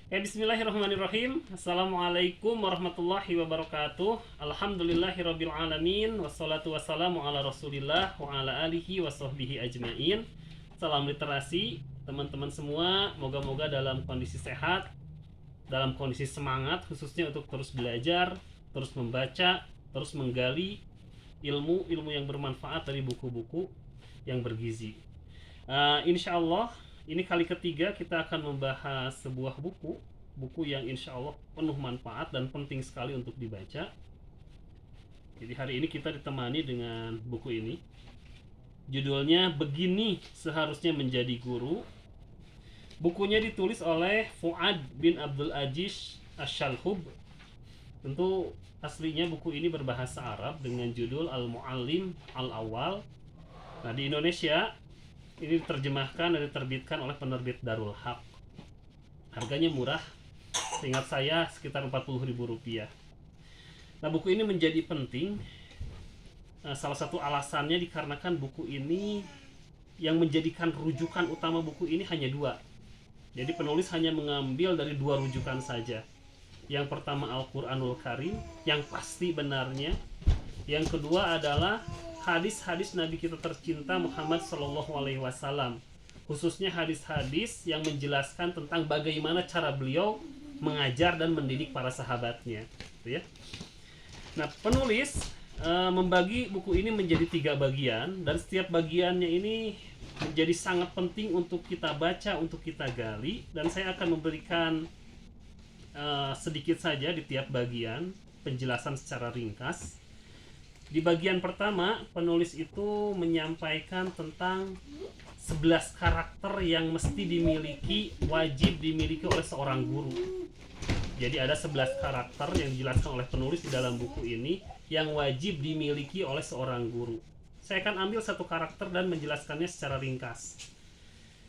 Bismillahirrahmanirrahim. Assalamualaikum warahmatullahi wabarakatuh. Alhamdulillahirabbil alamin wassalatu wassalamu ala Rasulillah wa ala alihi washabbihi ajmain. Salam literasi teman-teman semua. Moga-moga dalam kondisi sehat, dalam kondisi semangat, khususnya untuk terus belajar, terus membaca, terus menggali ilmu-ilmu yang bermanfaat dari buku-buku yang bergizi. Insya Allah ini kali ketiga kita akan membahas sebuah buku yang insya Allah penuh manfaat dan penting sekali untuk dibaca. Jadi hari ini kita ditemani dengan buku ini. Judulnya Begini Seharusnya Menjadi Guru. Bukunya ditulis oleh Fuad bin Abdul Aziz Asy-Shalhub. Tentu aslinya buku ini berbahasa Arab dengan judul Al-Muallim Al-Awwal. Nah, di Indonesia ini diterjemahkan dan diterbitkan oleh penerbit Darul Haq. Harganya murah, seingat saya sekitar Rp40.000. Nah, buku ini menjadi penting. Salah satu alasannya dikarenakan buku ini yang menjadikan rujukan utama buku ini hanya dua. Jadi penulis hanya mengambil dari dua rujukan saja. Yang pertama Al-Quranul Karim, yang pasti benarnya. Yang kedua adalah hadis-hadis Nabi kita tercinta Muhammad SAW, khususnya hadis-hadis yang menjelaskan tentang bagaimana cara beliau mengajar dan mendidik para sahabatnya, gitu ya. Nah, penulis membagi buku ini menjadi 3 bagian, dan setiap bagiannya ini menjadi sangat penting untuk kita baca, untuk kita gali, dan saya akan memberikan sedikit saja di tiap bagian penjelasan secara ringkas. Di bagian pertama, penulis itu menyampaikan tentang 11 karakter yang mesti dimiliki, wajib dimiliki oleh seorang guru. Jadi ada 11 karakter yang dijelaskan oleh penulis di dalam buku ini yang wajib dimiliki oleh seorang guru. Saya akan ambil satu karakter dan menjelaskannya secara ringkas.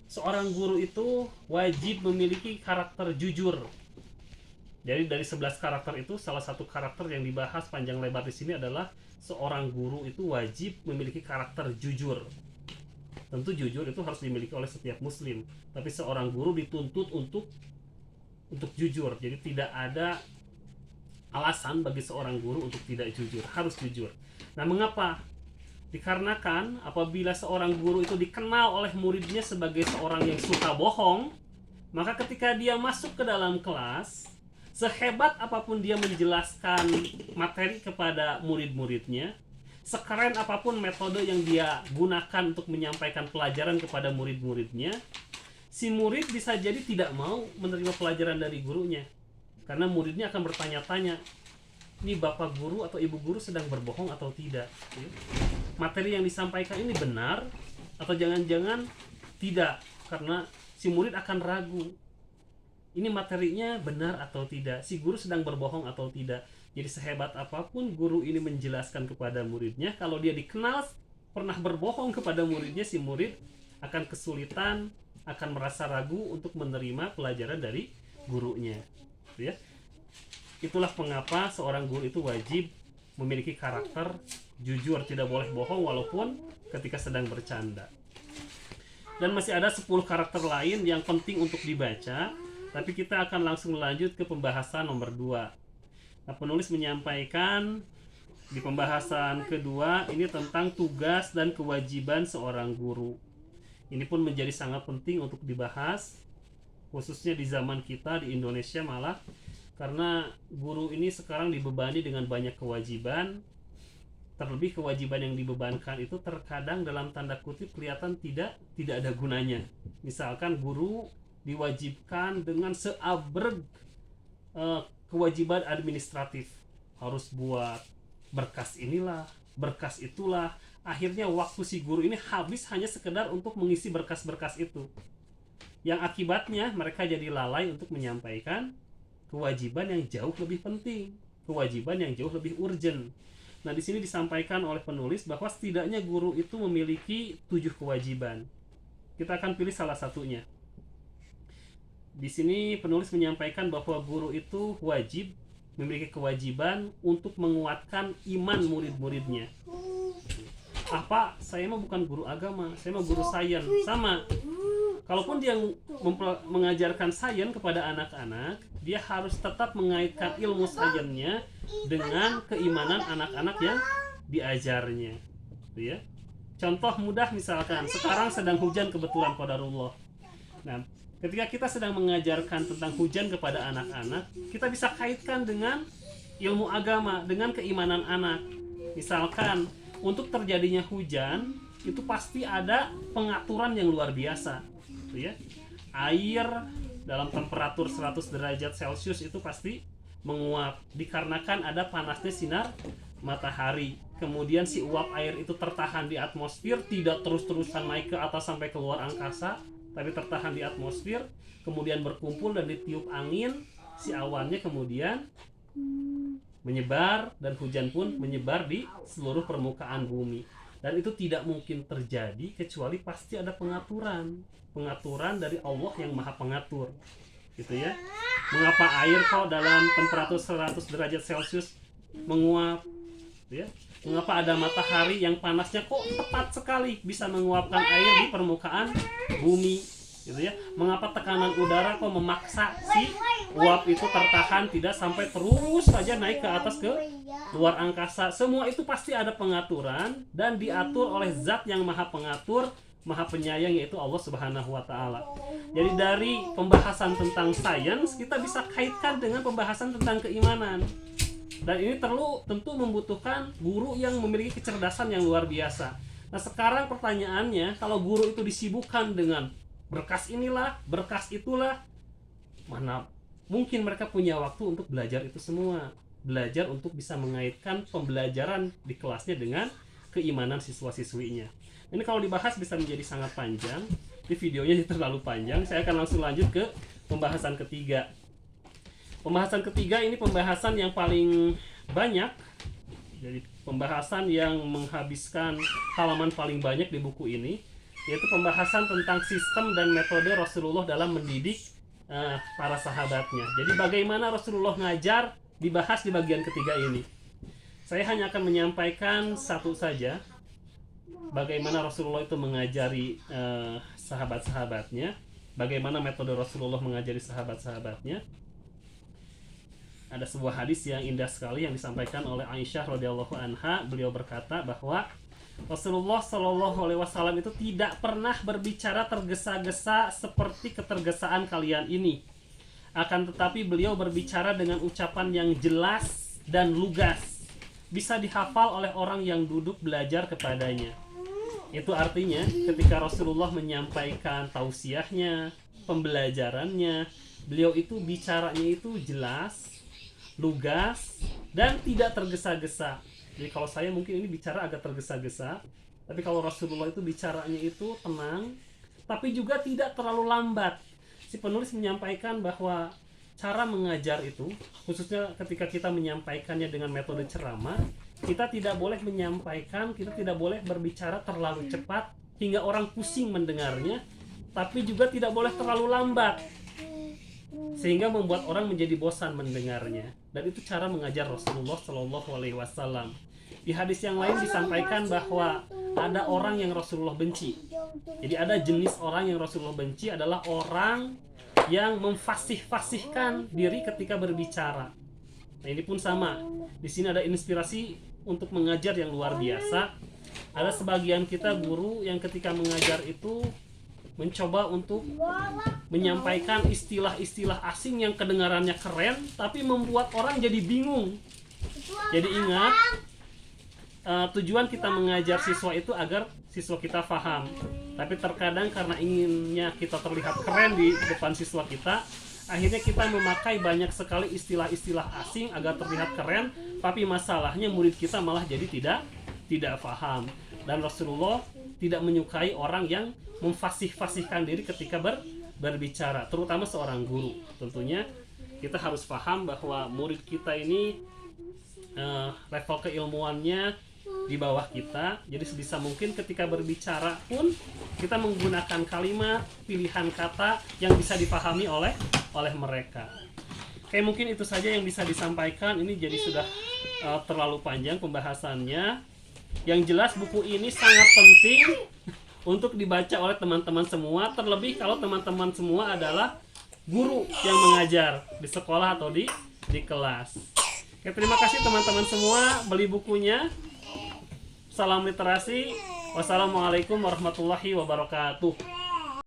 Seorang guru itu wajib memiliki karakter jujur. Jadi dari 11 karakter itu, salah satu karakter yang dibahas panjang lebar di sini adalah seorang guru itu wajib memiliki karakter jujur. Tentu jujur itu harus dimiliki oleh setiap muslim, tapi seorang guru dituntut untuk jujur. Jadi tidak ada alasan bagi seorang guru untuk tidak jujur, harus jujur. Nah, mengapa? Dikarenakan apabila seorang guru itu dikenal oleh muridnya sebagai seorang yang suka bohong, maka ketika dia masuk ke dalam kelas, sehebat apapun dia menjelaskan materi kepada murid-muridnya, sekeren apapun metode yang dia gunakan untuk menyampaikan pelajaran kepada murid-muridnya, si murid bisa jadi tidak mau menerima pelajaran dari gurunya. Karena muridnya akan bertanya-tanya, ini bapak guru atau ibu guru sedang berbohong atau tidak? Materi yang disampaikan ini benar atau jangan-jangan tidak? Karena si murid akan ragu, ini materinya benar atau tidak, si guru sedang berbohong atau tidak. Jadi sehebat apapun guru ini menjelaskan kepada muridnya, kalau dia dikenal pernah berbohong kepada muridnya, si murid akan kesulitan, akan merasa ragu untuk menerima pelajaran dari gurunya, gitu ya. Itulah mengapa seorang guru itu wajib memiliki karakter jujur, tidak boleh bohong walaupun ketika sedang bercanda. Dan masih ada 10 karakter lain yang penting untuk dibaca, tapi kita akan langsung lanjut ke pembahasan nomor 2. Nah, penulis menyampaikan di pembahasan kedua ini tentang tugas dan kewajiban seorang guru. Ini pun menjadi sangat penting untuk dibahas, khususnya di zaman kita di Indonesia malah, karena guru ini sekarang dibebani dengan banyak kewajiban. Terlebih kewajiban yang dibebankan itu terkadang dalam tanda kutip kelihatan tidak ada gunanya. Misalkan guru diwajibkan dengan seabreg kewajiban administratif, harus buat berkas inilah, berkas itulah. Akhirnya waktu si guru ini habis hanya sekedar untuk mengisi berkas-berkas itu, yang akibatnya mereka jadi lalai untuk menyampaikan kewajiban yang jauh lebih penting, kewajiban yang jauh lebih urgent. Nah, di sini disampaikan oleh penulis bahwa setidaknya guru itu memiliki 7 kewajiban. Kita akan pilih salah satunya. Di sini penulis menyampaikan bahwa guru itu wajib memiliki kewajiban untuk menguatkan iman murid-muridnya. Apa? Saya mah bukan guru agama, saya mah guru sains. Sama. Kalaupun dia mengajarkan sains kepada anak-anak, dia harus tetap mengaitkan ilmu sainsnya dengan keimanan anak-anak yang diajarnya, gitu ya. Contoh mudah misalkan sekarang sedang hujan kebetulan qadarullah. Nah, ketika kita sedang mengajarkan tentang hujan kepada anak-anak, kita bisa kaitkan dengan ilmu agama, dengan keimanan anak. Misalkan untuk terjadinya hujan itu pasti ada pengaturan yang luar biasa, gitu ya. Air dalam temperatur 100 derajat Celcius itu pasti menguap dikarenakan ada panasnya sinar matahari. Kemudian si uap air itu tertahan di atmosfer, tidak terus-terusan naik ke atas sampai keluar angkasa, tapi tertahan di atmosfer, kemudian berkumpul dan ditiup angin, si awannya kemudian menyebar dan hujan pun menyebar di seluruh permukaan bumi. Dan itu tidak mungkin terjadi kecuali pasti ada pengaturan dari Allah yang Maha Pengatur, gitu ya. Mengapa air kok dalam temperatur 100 derajat Celcius menguap, gitu ya? Mengapa ada matahari yang panasnya kok tepat sekali bisa menguapkan air di permukaan bumi, gitu ya. Mengapa tekanan udara kok memaksa si uap itu tertahan tidak sampai terus saja naik ke atas ke luar angkasa. Semua itu pasti ada pengaturan dan diatur oleh zat yang Maha Pengatur, Maha Penyayang, yaitu Allah Subhanahu wa Ta'ala. Jadi dari pembahasan tentang sains kita bisa kaitkan dengan pembahasan tentang keimanan. Dan ini tentu membutuhkan guru yang memiliki kecerdasan yang luar biasa. Nah, sekarang pertanyaannya, kalau guru itu disibukkan dengan berkas inilah, berkas itulah, mana mungkin mereka punya waktu untuk belajar itu semua. Belajar untuk bisa mengaitkan pembelajaran di kelasnya dengan keimanan siswa-siswinya. Ini kalau dibahas bisa menjadi sangat panjang. Di videonya terlalu panjang. Saya akan langsung lanjut ke pembahasan ketiga. Pembahasan ketiga ini pembahasan yang paling banyak. Jadi pembahasan yang menghabiskan halaman paling banyak di buku ini, yaitu pembahasan tentang sistem dan metode Rasulullah dalam mendidik para sahabatnya. Jadi bagaimana Rasulullah ngajar dibahas di bagian ketiga ini. Saya hanya akan menyampaikan satu saja, bagaimana Rasulullah itu mengajari sahabat-sahabatnya, bagaimana metode Rasulullah mengajari sahabat-sahabatnya. Ada sebuah hadis yang indah sekali yang disampaikan oleh Aisyah radhiyallahu anha. Beliau berkata bahwa Rasulullah Shallallahu Alaihi Wasallam itu tidak pernah berbicara tergesa-gesa seperti ketergesaan kalian ini. Akan tetapi beliau berbicara dengan ucapan yang jelas dan lugas, bisa dihafal oleh orang yang duduk belajar kepadanya. Itu artinya ketika Rasulullah menyampaikan tausiahnya, pembelajarannya, beliau itu bicaranya itu jelas, lugas, dan tidak tergesa-gesa. Jadi kalau saya mungkin ini bicara agak tergesa-gesa, tapi kalau Rasulullah itu bicaranya itu tenang, tapi juga tidak terlalu lambat. Si penulis menyampaikan bahwa cara mengajar itu, khususnya ketika kita menyampaikannya dengan metode ceramah, kita tidak boleh menyampaikan, kita tidak boleh berbicara terlalu cepat hingga orang pusing mendengarnya, tapi juga tidak boleh terlalu lambat sehingga membuat orang menjadi bosan mendengarnya. Dan itu cara mengajar Rasulullah Shallallahu Alaihi Wasallam. Di hadis yang lain disampaikan bahwa ada orang yang Rasulullah benci. Jadi ada jenis orang yang Rasulullah benci adalah orang yang memfasih-fasihkan diri ketika berbicara. Nah, ini pun sama. Di sini ada inspirasi untuk mengajar yang luar biasa. Ada sebagian kita guru yang ketika mengajar itu mencoba untuk menyampaikan istilah-istilah asing yang kedengarannya keren, tapi membuat orang jadi bingung. Jadi ingat, tujuan kita mengajar siswa itu agar siswa kita paham. Tapi terkadang karena inginnya kita terlihat keren di depan siswa kita, akhirnya kita memakai banyak sekali istilah-istilah asing agar terlihat keren, tapi masalahnya murid kita malah jadi tidak paham. Dan Rasulullah tidak menyukai orang yang memfasih-fasihkan diri ketika berbicara, terutama seorang guru. Tentunya kita harus paham bahwa murid kita ini level keilmuannya di bawah kita. Jadi sebisa mungkin ketika berbicara pun kita menggunakan kalimat, pilihan kata yang bisa dipahami oleh mereka. Oke, mungkin itu saja yang bisa disampaikan. Ini jadi sudah terlalu panjang pembahasannya. Yang jelas buku ini sangat penting untuk dibaca oleh teman-teman semua, terlebih kalau teman-teman semua adalah guru yang mengajar di sekolah atau di kelas. Oke, terima kasih teman-teman semua, beli bukunya. Salam literasi. Wassalamualaikum warahmatullahi wabarakatuh.